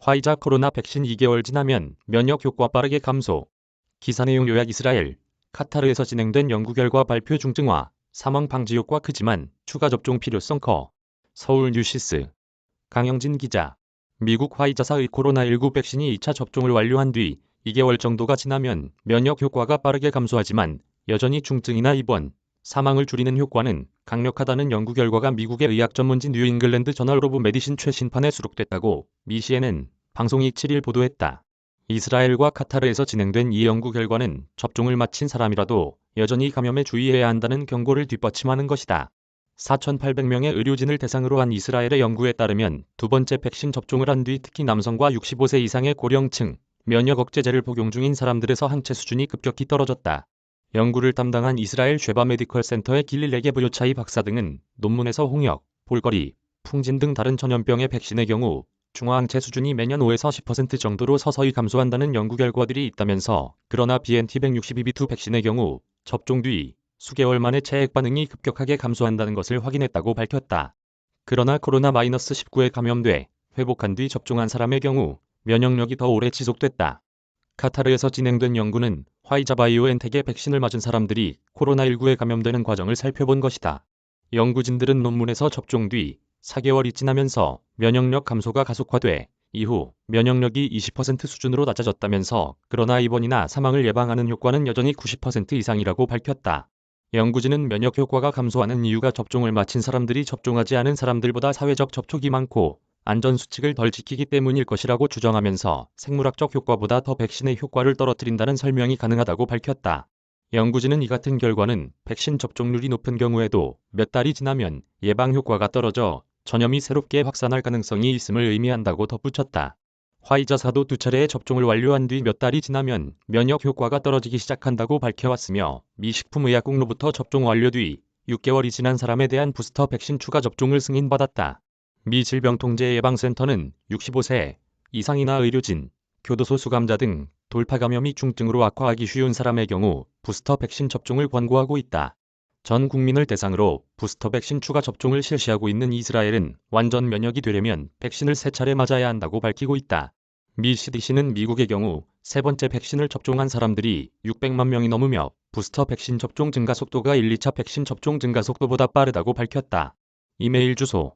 화이자 코로나 백신 2개월 지나면 면역 효과 빠르게 감소. 기사 내용 요약 이스라엘, 카타르에서 진행된 연구 결과 발표 중증화, 사망 방지 효과 크지만 추가 접종 필요성 커. 서울 뉴시스. 강영진 기자. 미국 화이자사의 코로나19 백신이 2차 접종을 완료한 뒤 2개월 정도가 지나면 면역 효과가 빠르게 감소하지만 여전히 중증이나 입원, 사망을 줄이는 효과는 강력하다는 연구 결과가 미국의 의학 전문지 뉴잉글랜드 저널 오브 메디신 최신판에 수록됐다고 미 CNN 방송이 7일 보도했다. 이스라엘과 카타르에서 진행된 이 연구 결과는 접종을 마친 사람이라도 여전히 감염에 주의해야 한다는 경고를 뒷받침하는 것이다. 4,800명의 의료진을 대상으로 한 이스라엘의 연구에 따르면 두 번째 백신 접종을 한 뒤 특히 남성과 65세 이상의 고령층, 면역 억제제를 복용 중인 사람들에서 항체 수준이 급격히 떨어졌다. 연구를 담당한 이스라엘 쉐바 메디컬 센터의 길릴 레게브요차이 박사 등은 논문에서 홍역, 볼거리, 풍진 등 다른 전염병의 백신의 경우 중화항체 수준이 매년 5에서 10% 정도로 서서히 감소한다는 연구 결과들이 있다면서 그러나 BNT162b2 백신의 경우 접종 뒤 수개월 만에 체액 반응이 급격하게 감소한다는 것을 확인했다고 밝혔다. 그러나 코로나-19에 감염돼 회복한 뒤 접종한 사람의 경우 면역력이 더 오래 지속됐다. 카타르에서 진행된 연구는 화이자 바이오엔텍의 백신을 맞은 사람들이 코로나19에 감염되는 과정을 살펴본 것이다. 연구진들은 논문에서 접종 뒤 4개월이 지나면서 면역력 감소가 가속화돼 이후 면역력이 20% 수준으로 낮아졌다면서 그러나 입원이나 사망을 예방하는 효과는 여전히 90% 이상이라고 밝혔다. 연구진은 면역 효과가 감소하는 이유가 접종을 마친 사람들이 접종하지 않은 사람들보다 사회적 접촉이 많고 안전수칙을 덜 지키기 때문일 것이라고 주장하면서 생물학적 효과보다 더 백신의 효과를 떨어뜨린다는 설명이 가능하다고 밝혔다. 연구진은 이 같은 결과는 백신 접종률이 높은 경우에도 몇 달이 지나면 예방 효과가 떨어져 전염이 새롭게 확산할 가능성이 있음을 의미한다고 덧붙였다. 화이자사도 두 차례의 접종을 완료한 뒤 몇 달이 지나면 면역 효과가 떨어지기 시작한다고 밝혀왔으며 미 식품의약국로부터 접종 완료 뒤 6개월이 지난 사람에 대한 부스터 백신 추가 접종을 승인받았다. 미 질병통제예방센터는 65세 이상이나 의료진, 교도소 수감자 등 돌파 감염이 중증으로 악화하기 쉬운 사람의 경우 부스터 백신 접종을 권고하고 있다. 전 국민을 대상으로 부스터 백신 추가 접종을 실시하고 있는 이스라엘은 완전 면역이 되려면 백신을 3차례 맞아야 한다고 밝히고 있다. 미 CDC는 미국의 경우 세 번째 백신을 접종한 사람들이 600만 명이 넘으며 부스터 백신 접종 증가 속도가 1, 2차 백신 접종 증가 속도보다 빠르다고 밝혔다. 이메일 주소